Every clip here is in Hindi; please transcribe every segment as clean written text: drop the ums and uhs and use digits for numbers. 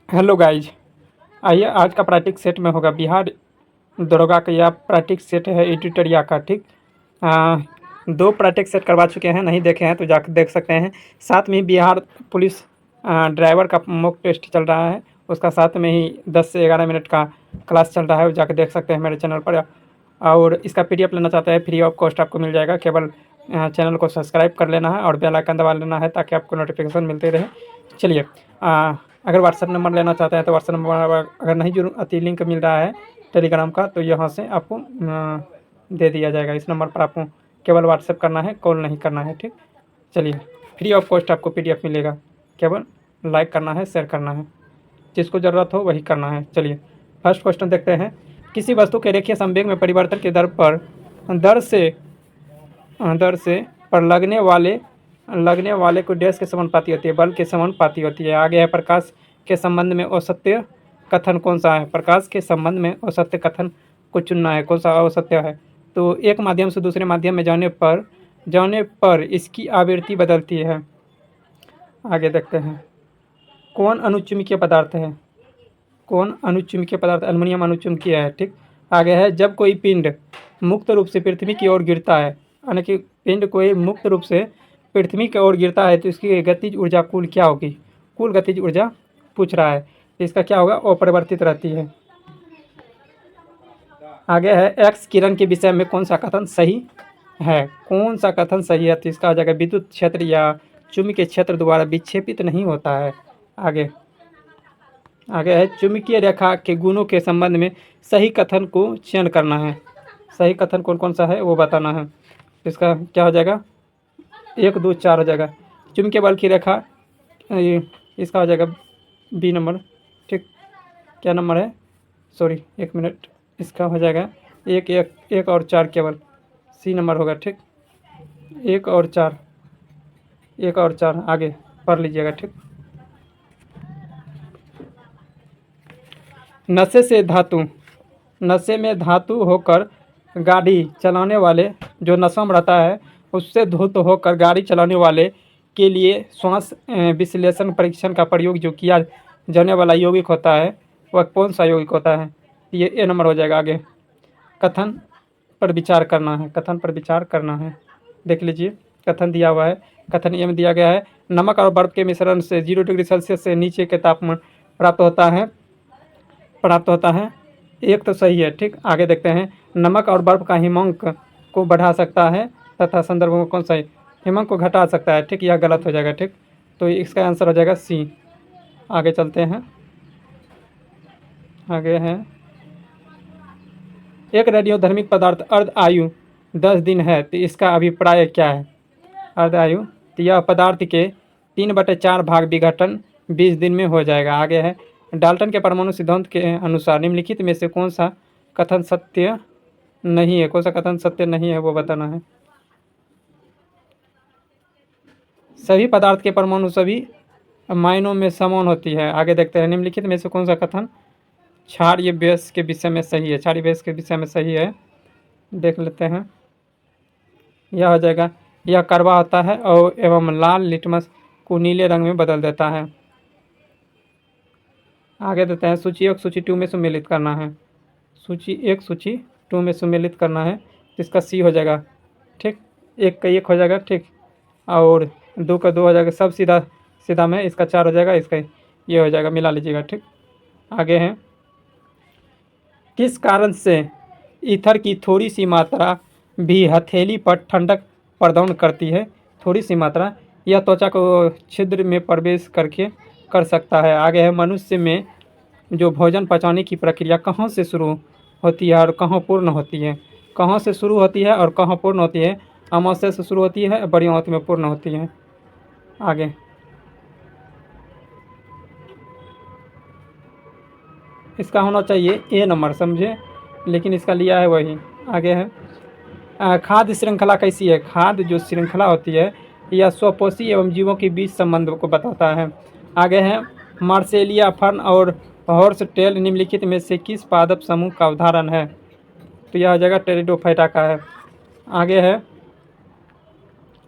हेलो गाइज, आइए आज का प्रैक्टिस सेट में होगा बिहार दरोगा का। यह प्रैक्टिस सेट है एडिटरिया का। ठीक, दो प्रैक्टिस सेट करवा चुके हैं, नहीं देखे हैं तो जाकर देख सकते हैं। साथ में ही बिहार पुलिस ड्राइवर का मॉक टेस्ट चल रहा है, उसका साथ में ही 10 से 11 मिनट का क्लास चल रहा है, वो जाकर देख सकते हैं मेरे चैनल पर। और इसका PDF लेना चाहते हैं, फ्री ऑफ कॉस्ट आपको मिल जाएगा। केवल चैनल को सब्सक्राइब कर लेना है और बेल आइकन दबा लेना है ताकि आपको नोटिफिकेशन मिलते रहे। चलिए, अगर व्हाट्सएप नंबर लेना चाहते हैं तो व्हाट्सएप नंबर अगर नहीं जरूर अति लिंक मिल रहा है टेलीग्राम का, तो यहाँ से आपको दे दिया जाएगा। इस नंबर पर आपको केवल व्हाट्सएप करना है, कॉल नहीं करना है। ठीक, चलिए, फ्री ऑफ कॉस्ट आपको PDF मिलेगा, केवल लाइक करना है, शेयर करना है, जिसको ज़रूरत हो वही करना है। चलिए, फर्स्ट क्वेश्चन देखते हैं। किसी वस्तु के रेखीय संवेग में परिवर्तन के दर से पर लगने वाले को डैश के समानुपाती होती है, बल के समानुपाती होती है। आगे है, प्रकाश के संबंध में औसत्य कथन कौन सा है? प्रकाश के संबंध में औसत्य कथन को चुनना है, कौन सा औसत्य है? तो एक माध्यम से दूसरे माध्यम में जाने पर इसकी आवृत्ति बदलती है। आगे देखते हैं, कौन अनुचुंबकीय पदार्थ है? कौन अनुचुंबकीय पदार्थ? एल्युमिनियम अनुचुंबकीय है। ठीक, आगे है, जब कोई पिंड मुक्त रूप से पृथ्वी की ओर गिरता है, यानी कि पिंड कोई मुक्त रूप से पृथ्वी की ओर गिरता है तो इसकी गतिज ऊर्जा कुल क्या होगी? कुल गतिज ऊर्जा पूछ रहा है, तो इसका क्या होगा? अपरिवर्तित रहती है। आगे है, एक्स किरण के विषय में कौन सा कथन सही है? कौन सा कथन सही है? तो इसका हो जाएगा, विद्युत क्षेत्र या चुंबकीय क्षेत्र द्वारा विक्षेपित नहीं होता है। आगे है, चुंबकीय रेखा के गुणों के संबंध में सही कथन को चयन करना है। सही कथन कौन कौन सा है वो बताना है। इसका क्या हो जाएगा? 1, 2, 4 हो जाएगा। चुंबकीय बल की रेखा, इसका हो जाएगा B नंबर। ठीक, क्या नंबर है? सॉरी, 1 मिनट, इसका हो जाएगा 1 और 4, केवल C नंबर होगा। ठीक, 1 और 4 आगे पढ़ लीजिएगा। ठीक, नशे में धातु होकर गाड़ी चलाने वाले, जो नशा में रहता है उससे धुत होकर गाड़ी चलाने वाले के लिए श्वास विश्लेषण परीक्षण का प्रयोग जो किया जाने वाला यौगिक होता है वह कौन सा यौगिक होता है? ये A नंबर हो जाएगा। आगे, कथन पर विचार करना है। कथन पर विचार करना है, देख लीजिए, कथन दिया हुआ है। कथन ये में दिया गया है, नमक और बर्फ के मिश्रण से 0 डिग्री सेल्सियस से नीचे के तापमान प्राप्त होता है। एक तो सही है। ठीक, आगे देखते हैं, नमक और बर्फ का हिमांक को बढ़ा सकता है तथा संदर्भ में कौन सा है? हिमांक को घटा सकता है। ठीक, यह गलत हो जाएगा। ठीक, तो इसका आंसर हो जाएगा C। आगे चलते हैं। आगे है, एक रेडियोधर्मिक पदार्थ अर्ध आयु 10 दिन है तो इसका अभिप्राय क्या है? अर्ध आयु, तो यह पदार्थ के 3/4 भाग विघटन 20 दिन में हो जाएगा। आगे है, डाल्टन के परमाणु सिद्धांत के अनुसार निम्नलिखित में से कौन सा कथन सत्य नहीं है? कौन सा कथन सत्य नहीं है वो बताना है। सभी पदार्थ के परमाणु सभी मायनों में समान होती है। आगे देखते हैं, निम्नलिखित में से कौन सा कथन क्षारीय बेस के विषय में सही है? क्षारीय बेस के विषय में सही है, देख लेते हैं। यह हो जाएगा, यह कड़वा होता है और एवं लाल लिटमस को नीले रंग में बदल देता है। आगे देते हैं, सूची 1 सूची 2 में सम्मिलित करना है। सूची 1 सूची 2 में सम्मिलित करना है, तो इसका C हो जाएगा। ठीक, 1 का 1 हो जाएगा। ठीक, और 2 का 2 हो जाएगा। सब सीधा में, इसका 4 हो जाएगा, इसका ये हो जाएगा, मिला लीजिएगा। ठीक, आगे हैं, किस कारण से ईथर की थोड़ी सी मात्रा भी हथेली पर ठंडक प्रदान करती है? थोड़ी सी मात्रा, यह त्वचा को छिद्र में प्रवेश करके कर सकता है। आगे है, मनुष्य में जो भोजन पचाने की प्रक्रिया कहाँ से शुरू होती है और कहाँ पूर्ण होती है? कहाँ से शुरू होती है और कहाँ पूर्ण होती है? अमाशय से शुरू होती है, बड़ी आंत में पूर्ण होती है। आगे, इसका होना चाहिए A नंबर, समझे, लेकिन इसका लिया है वही। आगे है, खाद्य श्रृंखला कैसी है? खाद्य जो श्रृंखला होती है यह स्वपोषी एवं जीवों के बीच संबंध को बताता है। आगे है, मार्सेलिया फर्न और हॉर्स टेल निम्नलिखित में से किस पादप समूह का उदाहरण है? तो यह हो जाएगा टेरिडोफाइटा का है। आगे है,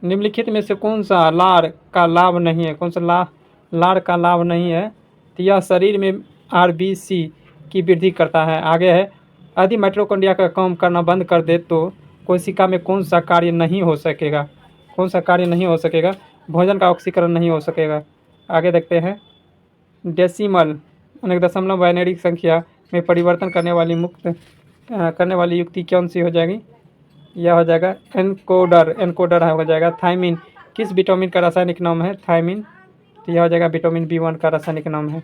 निम्नलिखित में से कौन सा लार का लाभ नहीं है? कौन सा लार का लाभ नहीं है? तो यह शरीर में आरबीसी की वृद्धि करता है। आगे है, यदि माइटोकॉन्ड्रिया का काम करना बंद कर दे तो कोशिका में कौन सा कार्य नहीं हो सकेगा? कौन सा कार्य नहीं हो सकेगा? भोजन का ऑक्सीकरण नहीं हो सकेगा। आगे देखते हैं, डेसिमल अनेक दशमलव बाइनरी संख्या में परिवर्तन करने वाली युक्ति कौन सी हो जाएगी? यह हो जाएगा एनकोडर। एनकोडर हो जाएगा। थायमिन किस विटामिन का रासायनिक नाम है? थायमिन। तो यह हो जाएगा विटामिन B1 का रासायनिक नाम है।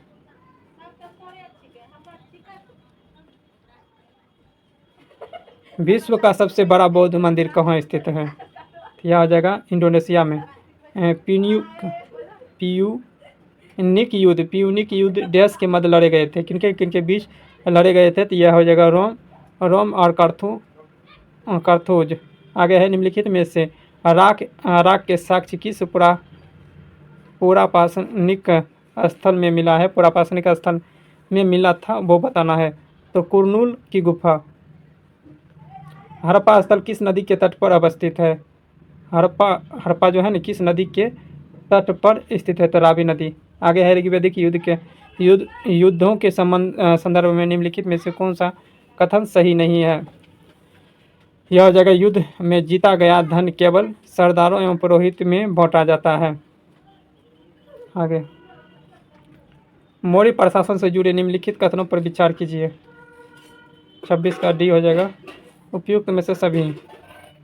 विश्व का सबसे बड़ा बौद्ध मंदिर कहाँ स्थित है? तो यह हो जाएगा इंडोनेशिया में। प्यूनिक युद्ध देश के मध्य लड़े गए थे, किनके किनके बीच लड़े गए थे? तो यह हो जाएगा रोम और कार्थोज। आगे है, निम्नलिखित में से राख के साक्ष्य किस पुरापाषाणिक स्थल में मिला है? पुरापाषाणिक स्थल में मिला था, वो बताना है। तो कुरनूल की गुफा। हड़प्पा स्थल किस नदी के तट पर अवस्थित है? हड़प्पा जो है ना, किस नदी के तट पर स्थित है? तो रावी नदी। आगे है, ऋग्वैदिक युद्धों के संदर्भ में निम्नलिखित में से कौन सा कथन सही नहीं है? यह हो जाएगा, युद्ध में जीता गया धन केवल सरदारों एवं पुरोहित में बांटा जाता है। आगे, मौर्य प्रशासन से जुड़े निम्नलिखित कथनों पर विचार कीजिए। 26 का डी हो जाएगा, उपयुक्त में से सभी।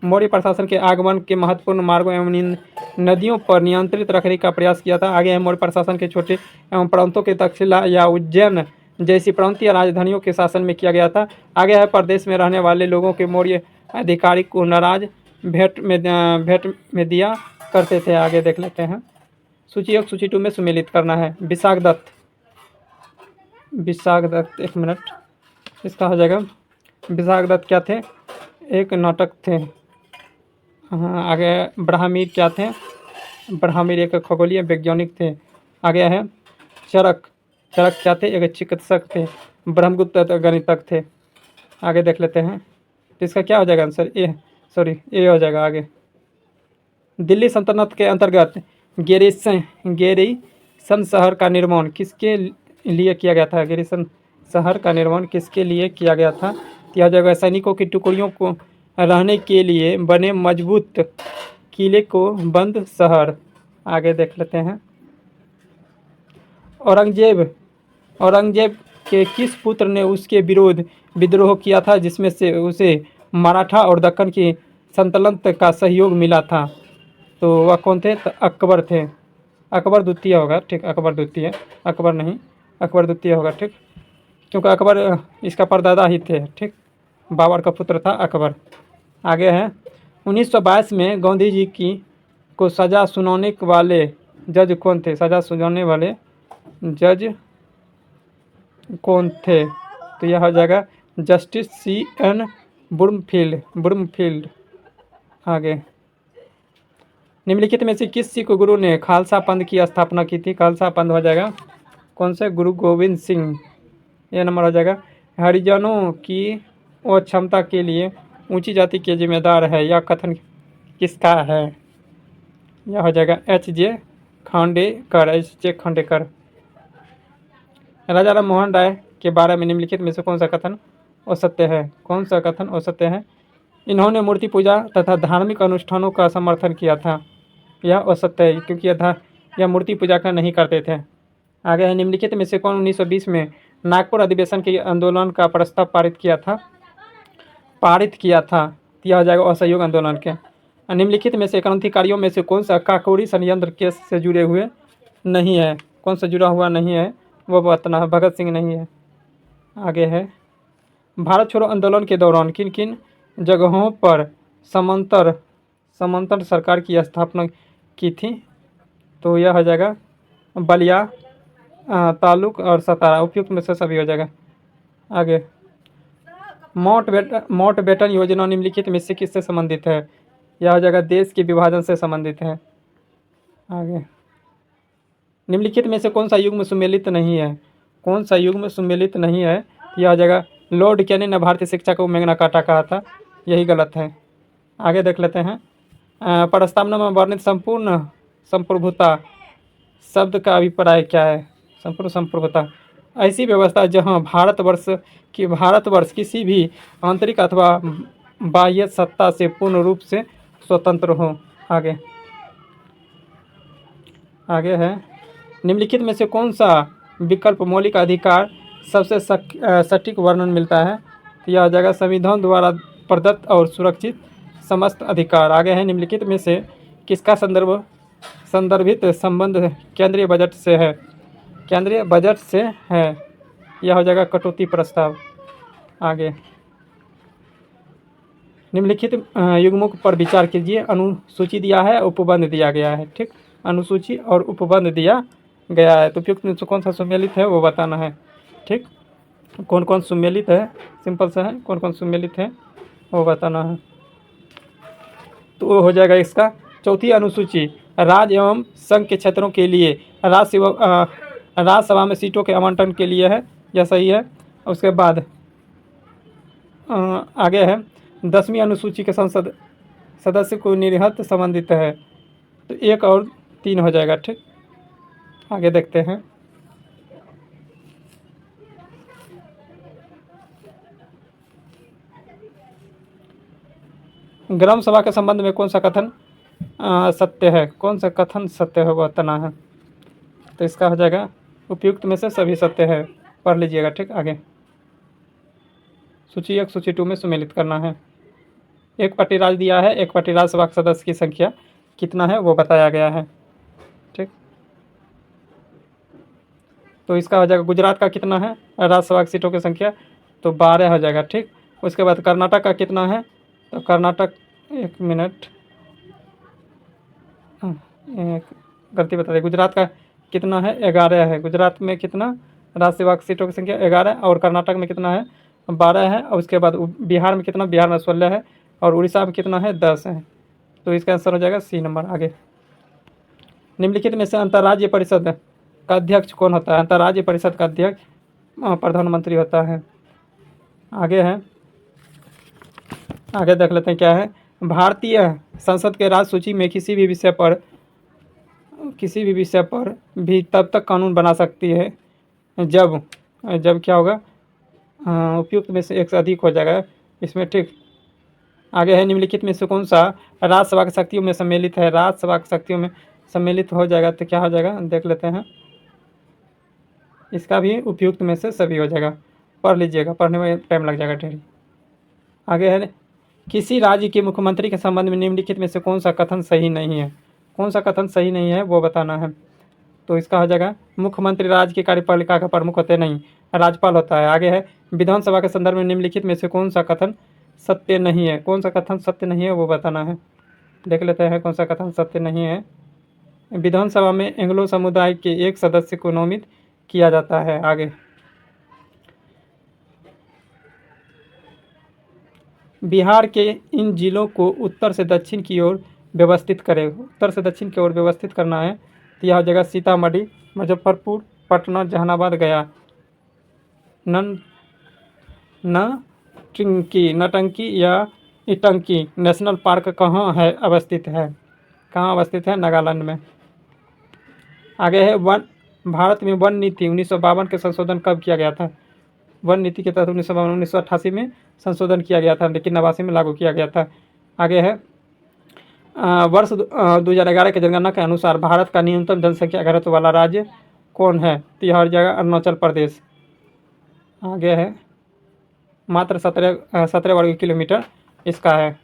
मौर्य प्रशासन के आगमन के महत्वपूर्ण मार्गों एवं नदियों पर नियंत्रित रखने का प्रयास किया था। आगे है, मौर्य प्रशासन के छोटे एवं प्रांतों के तक्षशिला या उज्जैन जैसी प्रांतीय राजधानियों के शासन में किया गया था। आगे है, प्रदेश में रहने वाले लोगों के मौर्य अधिकारी को नाराज भेंट में दिया करते थे। आगे देख लेते हैं, सूची 1 सूची 2 में सुमेलित करना है। विशाखदत्त, एक मिनट, इसका हो जाएगा, विशाखदत्त क्या थे? एक नाटक थे। हाँ, आगे ब्राह्मीर क्या थे? ब्राह्मीर एक खगोलीय वैज्ञानिक थे। आगे है, चरक क्या थे? एक चिकित्सक थे। ब्रह्मगुप्त गणितज्ञ थे। आगे देख लेते हैं, तो इसका क्या हो जाएगा आंसर? ए हो जाएगा। आगे, दिल्ली सल्तनत के अंतर्गत गेरिसन शहर का निर्माण किसके लिए किया गया था? गेरिसन शहर का निर्माण किसके लिए किया गया था? यह जगह सैनिकों की टुकड़ियों को रहने के लिए बने मजबूत किले को बंद शहर। आगे देख लेते हैं, औरंगजेब के किस पुत्र ने उसके विरोध विद्रोह किया था जिसमें से उसे मराठा और दक्कन की सल्तनत का सहयोग मिला था? तो वह कौन थे? तो अकबर थे। अकबर द्वितीय होगा, ठीक। अकबर द्वितीय, अकबर नहीं, अकबर द्वितीय होगा, ठीक, क्योंकि अकबर इसका परदादा ही थे, ठीक। बाबर का पुत्र था अकबर। आगे है, 1922 में गांधी जी को सज़ा सुनाने वाले जज कौन थे? सज़ा सुनाने वाले जज कौन थे? तो यह हो जाएगा जस्टिस C.N. बुरमफील्ड। आगे, निम्नलिखित में से किस सिख गुरु ने खालसा पंथ की स्थापना की थी? खालसा पंथ हो जाएगा कौन से? गुरु गोविंद सिंह। यह नंबर हो जाएगा, हरिजनों की क्षमता के लिए ऊंची जाति के जिम्मेदार है, यह कथन किसका है? यह हो जाएगा H.J. खांडेकर। राजा राम मोहन राय के बारे में निम्नलिखित में से कौन सा कथन असत्य है? कौन सा कथन असत्य है? इन्होंने मूर्ति पूजा तथा धार्मिक अनुष्ठानों का समर्थन किया था, यह असत्य है, क्योंकि यह मूर्ति पूजा का नहीं करते थे। आगे है, निम्नलिखित में से कौन 1920 में नागपुर अधिवेशन के आंदोलन का प्रस्ताव पारित किया था? यह हो जाएगा असहयोग आंदोलन के। निम्नलिखित में से क्रांतिकारियों में से कौन सा काकोरी षड्यंत्र केस से जुड़े हुए नहीं है? कौन सा जुड़ा हुआ नहीं है वो बताना है। भगत सिंह नहीं है। आगे है, भारत छोड़ो आंदोलन के दौरान किन किन जगहों पर समांतर सरकार की स्थापना की थी? तो यह हो जाएगा बलिया, तालुक और सतारा, उपयुक्त में से सभी हो जाएगा। आगे, माउंटबेटन योजना निम्नलिखित में से किससे संबंधित है? यह हो जाएगा देश के विभाजन से संबंधित है। आगे, निम्नलिखित में से कौन सा युग्म सुमेलित नहीं है? कौन सा युग्म सुमेलित नहीं है? यह हो जाएगा लॉर्ड कैनिंग ने भारतीय शिक्षा को मैग्ना कार्टा कहा था, यही गलत है। आगे देख लेते हैं, प्रस्तावना में वर्णित संप्रभुता शब्द का अभिप्राय क्या है? संपूर्ण संप्रभुता ऐसी व्यवस्था जहाँ भारतवर्ष किसी भी आंतरिक अथवा बाह्य सत्ता से पूर्ण रूप से स्वतंत्र हो। आगे आगे है, निम्नलिखित में से कौन सा विकल्प मौलिक अधिकार सबसे सटीक वर्णन मिलता है? तो यह हो जाएगा संविधान द्वारा प्रदत्त और सुरक्षित समस्त अधिकार। आगे है, निम्नलिखित में से किसका संदर्भित संबंध केंद्रीय बजट से है? केंद्रीय बजट से है, यह हो जाएगा कटौती प्रस्ताव। आगे, निम्नलिखित युग्मों पर विचार कीजिए। अनुसूची दिया है, उपबंध दिया गया है। ठीक, अनुसूची और उपबंध दिया गया है, तो उपयुक्त में से कौन सा सुमेलित है वो बताना है। ठीक, कौन कौन सुमेलित है, सिंपल सा है, कौन कौन सुमेलित है वो बताना है। तो वो हो जाएगा इसका चौथी अनुसूची राज्य एवं संघ के क्षेत्रों के लिए राज्यसभा में सीटों के आवंटन के लिए है, यह सही है। उसके बाद आगे है, 10वीं अनुसूची के संसद सदस्य को निर्हत संबंधित है, तो 1 और 3 हो जाएगा। ठीक, आगे देखते हैं। ग्राम सभा के संबंध में कौन सा कथन सत्य है? कौन सा कथन सत्य है वो बताना है। तो इसका हो जाएगा उपयुक्त में से सभी सत्य है, पढ़ लीजिएगा। ठीक, आगे सूची 1 सूची 2 में सुमेलित करना है। एक पार्टी राज दिया है, एक पार्टी राज्यसभा के सदस्य की संख्या कितना है वो बताया गया है। ठीक, तो इसका हो जाएगा गुजरात का कितना है राज्यसभा की सीटों की संख्या, तो 12 हो जाएगा। ठीक, उसके बाद कर्नाटक का कितना है? तो कर्नाटक, एक मिनट, गलती बता दी, गुजरात का कितना है? 11 है। गुजरात में कितना राज्यसभा की सीटों की संख्या? 11, और कर्नाटक में कितना है? 12 है। और उसके बाद बिहार में कितना? बिहार में 16 है, और उड़ीसा में कितना है? 10 है। तो इसका आंसर हो जाएगा सी नंबर। आगे, निम्नलिखित में से अंतर्राज्यीय परिषद का अध्यक्ष कौन होता है? अंतर्राज्यीय परिषद का अध्यक्ष प्रधानमंत्री होता है। आगे है, आगे देख लेते हैं क्या है। भारतीय संसद के राज्य सूची में किसी भी विषय पर भी तब तक कानून बना सकती है जब क्या होगा? उपयुक्त में से एक से अधिक हो जाएगा इसमें। ठीक, आगे है, निम्नलिखित में से कौन सा राज्यसभा की शक्तियों में सम्मिलित है? राज्यसभा की शक्तियों में सम्मिलित हो जाएगा, तो क्या हो जाएगा देख लेते हैं। इसका भी उपयुक्त में से सभी हो जाएगा, पढ़ लीजिएगा, पढ़ने में टाइम लग जाएगा ढेर। आगे है, किसी राज्य के मुख्यमंत्री के संबंध में निम्नलिखित में से कौन सा कथन सही नहीं है? कौन सा कथन सही नहीं है वो बताना है। तो इसका हो जाएगा मुख्यमंत्री राज्य की कार्यपालिका का प्रमुख होते नहीं, राज्यपाल होता है। आगे है, विधानसभा के संदर्भ में निम्नलिखित में से कौन सा कथन सत्य नहीं है? कौन सा कथन सत्य नहीं है वो बताना है। देख लेते हैं कौन सा कथन सत्य नहीं है। विधानसभा में एंग्लो समुदाय के एक सदस्य को नामित किया जाता है। आगे, बिहार के इन जिलों को उत्तर से दक्षिण की ओर व्यवस्थित करें। उत्तर से दक्षिण की ओर व्यवस्थित करना है, तो यह हो जाएगा सीतामढ़ी, मुजफ्फरपुर, पटना, जहानाबाद, गया। नटंकी या इटंकी नेशनल पार्क कहाँ है अवस्थित है? कहाँ अवस्थित है? नागालैंड में। आगे है, भारत में वन नीति 1952 के संशोधन कब किया गया था? वन नीति के तहत 1988 में संशोधन किया गया था, लेकिन 89 में लागू किया गया था। आगे है, वर्ष 2011 की जनगणना के अनुसार भारत का न्यूनतम जनसंख्या घनत्व वाला राज्य कौन है? तो यह हर जगह अरुणाचल प्रदेश। आगे है, मात्र 17 वर्ग किलोमीटर इसका है।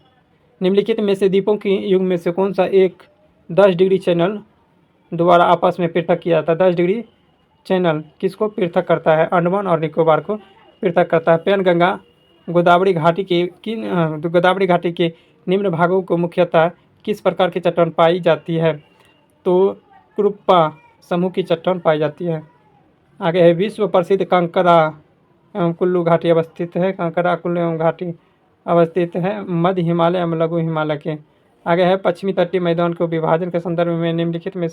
निम्नलिखित में से द्वीपों की युग में से कौन सा एक 10 डिग्री चैनल द्वारा आपस में पृथक किया जाता है? 10 डिग्री चैनल किसको पृथक करता है? अंडमान और निकोबार को पृथक करता है। पैनगंगा गोदावरी घाटी के निम्न भागों को मुख्यतः किस प्रकार की चट्टान पाई जाती है? तो क्रुप्पा समूह की चट्टान पाई जाती है। आगे है, विश्व प्रसिद्ध कांकरा एवं कुल्लू घाटी अवस्थित है। कांकरा, कुल्लू एवं घाटी अवस्थित है मध्य हिमालय एवं लघु हिमालय के। आगे है, पश्चिमी तटीय मैदान को विभाजन के संदर्भ में निम्नलिखित में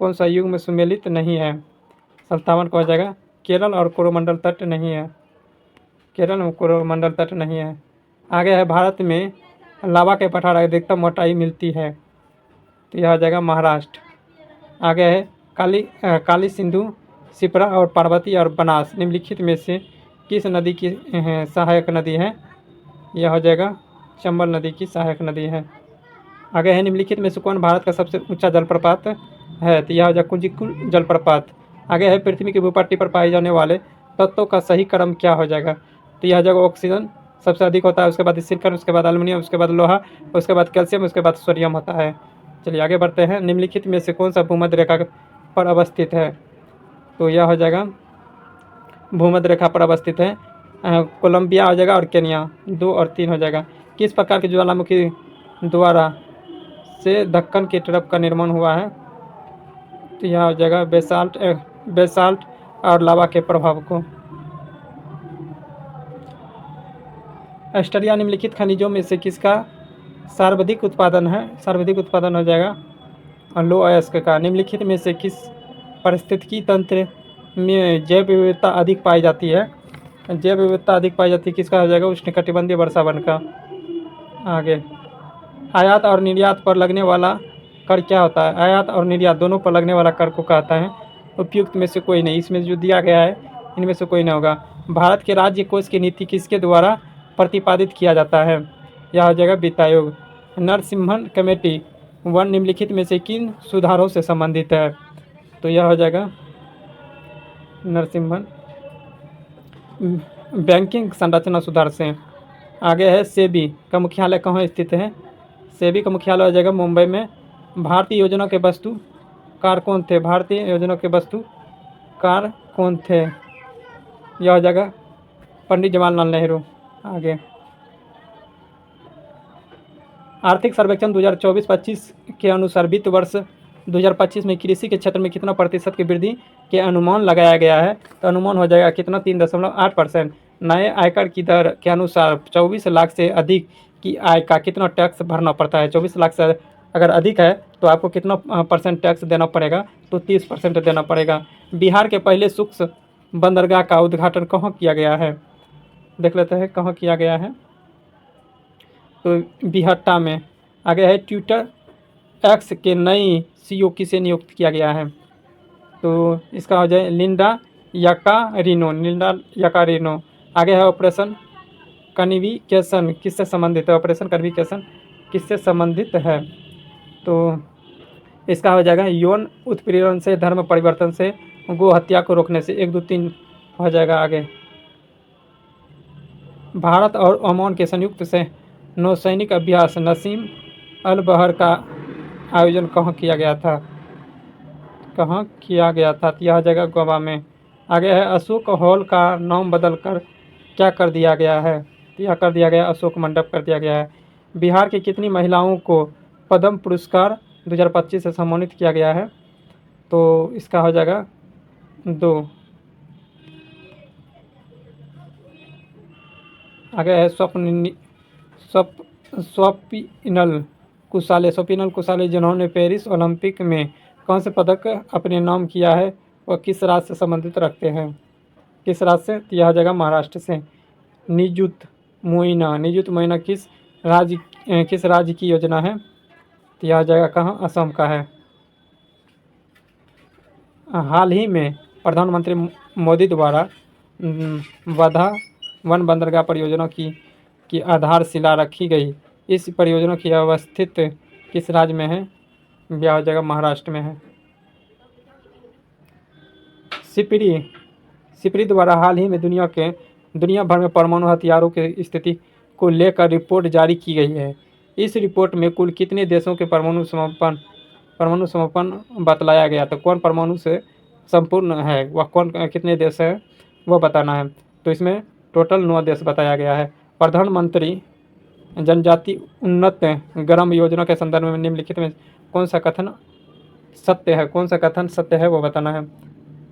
कौन सा युग में सुमेलित नहीं है? 57 को हो जाएगा। केरल और कोरोमंडल तट नहीं है, केरल में कोरोमंडल तट नहीं है। आगे है, भारत में लावा के पठार अधिकतम मोटाई मिलती है, तो यह हो जाएगा महाराष्ट्र। आगे है, काली सिंधु शिप्रा और पार्वती और बनास निम्नलिखित में से किस नदी की सहायक नदी है? यह हो जाएगा चंबल नदी की सहायक नदी है। आगे है निम्नलिखित में से कौन भारत का सबसे ऊंचा जलप्रपात है? तो यह हो जाएगा कुंचिकुल जलप्रपात। आगे है पृथ्वी की भूपट्टी पर पाए जाने वाले तत्वों का सही क्रम क्या हो जाएगा? तो यह हो जाएगा ऑक्सीजन सबसे अधिक होता है, उसके बाद सिलिकॉन, उसके बाद एल्युमिनियम, उसके बाद लोहा, उसके बाद कैल्शियम, उसके बाद सोडियम होता है। चलिए आगे बढ़ते हैं। निम्नलिखित में से कौन सा भूमध्य रेखा पर अवस्थित है? तो यह हो जाएगा भूमध्य रेखा पर अवस्थित है कोलंबिया हो जाएगा और केन्या, 2 और 3 हो जाएगा। किस प्रकार के ज्वालामुखी द्वारा से दक्कन की तरफ का निर्माण हुआ है? तो यह हो जाएगा बेसाल्ट और लावा के प्रभाव को। ऑस्ट्रेलिया निम्नलिखित खनिजों में से किसका सर्वाधिक उत्पादन है? सर्वाधिक उत्पादन हो जाएगा लो अयस्क का। निम्नलिखित में से किस पारिस्थितिकी तंत्र में जैव विविधता अधिक पाई जाती है? जैव विविधता अधिक पाई जाती है किसका हो जाएगा? उष्णकटिबंधीय वर्षावन का। आगे आयात और निर्यात पर लगने वाला कर क्या होता है? आयात और निर्यात दोनों पर लगने वाला कर को कहता है उपयुक्त में से कोई नहीं। इसमें जो दिया गया है इनमें से कोई नहीं होगा। भारत के राज्य कोष की नीति किसके द्वारा प्रतिपादित किया जाता है? यह हो जाएगा वित्त आयोग। नरसिम्हन कमेटी 1 निम्नलिखित में से किन सुधारों से संबंधित है? तो यह हो जाएगा नरसिम्हन बैंकिंग संरचना सुधार से। आगे है सेबी का मुख्यालय कहाँ स्थित है? सेबी का मुख्यालय हो जाएगा मुंबई में। भारतीय योजना के वस्तुकार कौन थे? भारतीय योजना के वस्तुकार कौन थे? यह हो जाएगा पंडित जवाहरलाल नेहरू। आगे आर्थिक सर्वेक्षण 2024-25 के अनुसार वित्त वर्ष 2025 में कृषि के क्षेत्र में कितना प्रतिशत की वृद्धि के अनुमान लगाया गया है? तो अनुमान हो जाएगा कितना? 3.8%। नए आयकर की दर के अनुसार 24 लाख से अधिक की आय का कितना टैक्स भरना पड़ता है? 24 लाख से अगर अधिक है तो आपको कितना % टैक्स देना पड़ेगा? तो 30% देना पड़ेगा। बिहार के पहले सूक्ष्म बंदरगाह का उद्घाटन कहाँ किया गया है? देख लेते हैं कहाँ किया गया है। तो बिहट्टा में। आगे है ट्विटर एक्स के नई CEO किसे नियुक्त किया गया है? तो इसका हो जाए लिंडा याकारिनो। आगे है ऑपरेशन कन्विकेशन किससे संबंधित है? ऑपरेशन कन्विकेशन किससे संबंधित है? तो इसका हो जाएगा यौन उत्पीड़न से, धर्म परिवर्तन से, गो हत्या को रोकने से। 1 2 3 हो जाएगा। आगे भारत और ओमान के संयुक्त से नौसैनिक अभ्यास नसीम अल बहर का आयोजन कहाँ किया गया था? कहाँ किया गया था? तो यह हो जाएगा गोवा में। आगे है अशोक हॉल का नाम बदलकर क्या कर दिया गया है? तो यह कर दिया गया अशोक मंडप कर दिया गया है। बिहार की कितनी महिलाओं को पद्म पुरस्कार 2025 से सम्मानित किया गया है? तो इसका हो जाएगा 2। आगे है स्वप्निल कुसाले जिन्होंने पेरिस ओलंपिक में कौन से पदक अपने नाम किया है वह किस राज्य से संबंधित रखते हैं? किस राज्य से? तो यह हो जाएगा महाराष्ट्र से। निजुत मोइना किस राज्य की योजना है? तो यह हो जाएगा कहाँ? असम का है। हाल ही में प्रधानमंत्री मोदी द्वारा वर्धा वन बंदरगाह परियोजना की आधारशिला रखी गई। इस परियोजना की अवस्थित किस राज्य में है? यह हो जाएगा महाराष्ट्र में है। सिपरी द्वारा हाल ही में दुनिया भर में परमाणु हथियारों की स्थिति को लेकर रिपोर्ट जारी की गई है। इस रिपोर्ट में कुल कितने देशों के परमाणु समापन बतलाया गया? तो कौन परमाणु से संपूर्ण है वह कितने देश है वह बताना है। तो इसमें टोटल 9 देश बताया गया है। प्रधानमंत्री जनजाति उन्नत ग्राम योजना के संदर्भ में निम्नलिखित में कौन सा कथन सत्य है? कौन सा कथन सत्य है वो बताना है।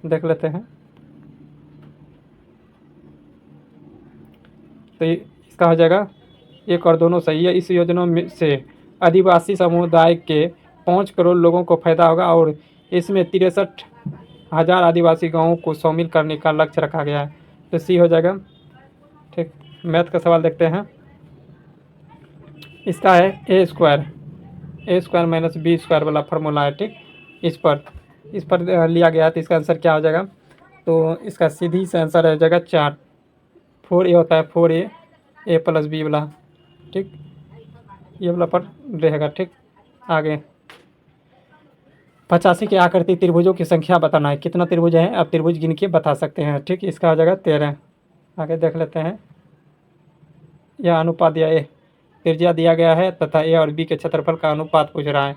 देख लेते हैं। तो इसका हो जाएगा 1 और दोनों सही है। इस योजना में से आदिवासी समुदाय के 5 करोड़ लोगों को फायदा होगा और इसमें 63,000 आदिवासी गाँवों को शामिल करने का लक्ष्य रखा गया है। तो सी हो जाएगा। ठीक, मैथ का सवाल देखते हैं। इसका है a square minus b square वाला फार्मूला है। ठीक, इस पर लिया गया है। तो इसका आंसर क्या हो जाएगा? तो इसका सीधी से आंसर आ जाएगा 4। 4 ए होता है, 4 ए प्लस बी वाला, ठीक, ये वाला पर रहेगा, ठीक। आगे 85 के आकृति त्रिभुजों की संख्या बताना है। कितना त्रिभुज है आप त्रिभुज गिन के बता सकते हैं, ठीक। इसका हो जाएगा 13। आगे देख लेते हैं। यह अनुपात दिया ए, त्रिज्या दिया गया है तथा ए और बी के क्षेत्रफल का अनुपात पूछ रहा है।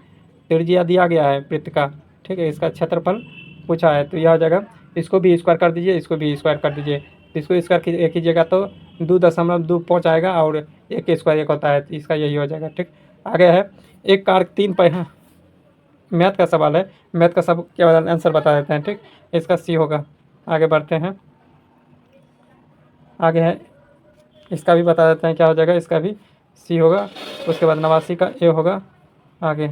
त्रिज्या दिया गया है वृत्त का, ठीक है, इसका क्षेत्रफल पूछा है, तो यह हो जाएगा, इसको भी स्क्वायर कर दीजिए, इसको भी स्क्वायर कर दीजिए। इसको स्क्वायर कीजिएगा तो 2.2 पहुँच आएगा और 1 स्क्वायर 1 होता है, तो इसका यही हो जाएगा, ठीक। आगे है एक कार 3 पहिया, मैथ का सवाल है, मैथ का सब क्या आंसर बता देते हैं, ठीक। इसका सी होगा। आगे बढ़ते हैं। आगे है इसका भी बता देते हैं क्या हो जाएगा, इसका भी सी होगा। उसके बाद 89 का ए होगा। आगे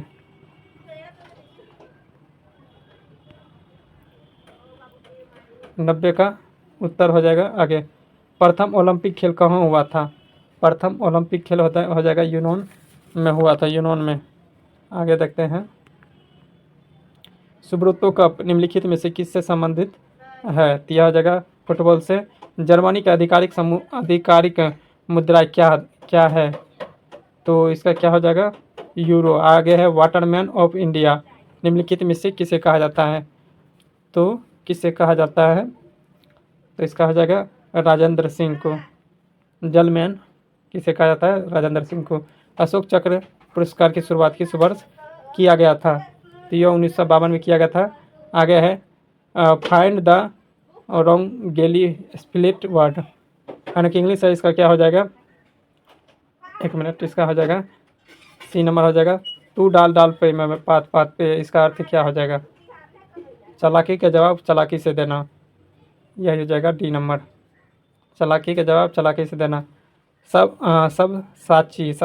90 का उत्तर हो जाएगा। आगे प्रथम ओलंपिक खेल कहाँ हुआ था? प्रथम ओलंपिक खेल हो जाएगा यूनान में हुआ था, यूनान में। आगे देखते हैं। सुब्रतो कप निम्नलिखित में से किससे संबंधित है? तो यह हो जाएगा फुटबॉल से। जर्मनी का आधिकारिक मुद्रा क्या है? तो इसका क्या हो जाएगा? यूरो। आगे है वाटरमैन ऑफ इंडिया निम्नलिखित में से किसे कहा जाता है? तो किसे कहा जाता है? तो इसका हो जाएगा राजेंद्र सिंह को। जलमैन किसे कहा जाता है? राजेंद्र सिंह को। अशोक चक्र पुरस्कार की शुरुआत किस वर्ष किया गया था? तो यह 1952 में किया गया था। आगे है फाइंड द रोंगेली स्प्लिट वर्ड, यानी कि इंग्लिश है, इसका क्या हो जाएगा? 1 मिनट, इसका हो जाएगा सी नंबर हो जाएगा। तू डाल डाल पे मैं पात पात पे, इसका अर्थ क्या हो जाएगा? चालाकी का जवाब चालाकी से देना, यह हो जाएगा डी नंबर। चालाकी का जवाब चालाकी से देना। सब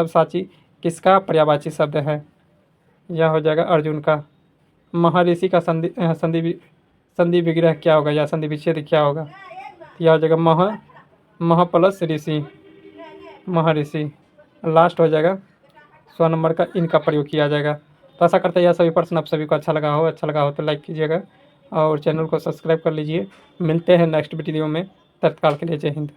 साची किसका पर्यायवाची शब्द है? यह हो जाएगा अर्जुन का। महर्षि का संधि विग्रह क्या होगा या संधि विच्छेद क्या होगा? यह हो जाएगा मह प्लस ऋषि, महर्षि। लास्ट हो जाएगा 100 नंबर का इनका प्रयोग किया जाएगा। तो आशा करते हैं यह सभी प्रश्न आप सभी को अच्छा लगा हो तो लाइक कीजिएगा और चैनल को सब्सक्राइब कर लीजिए। मिलते हैं नेक्स्ट वीडियो में, तत्काल के लिए जय हिंद।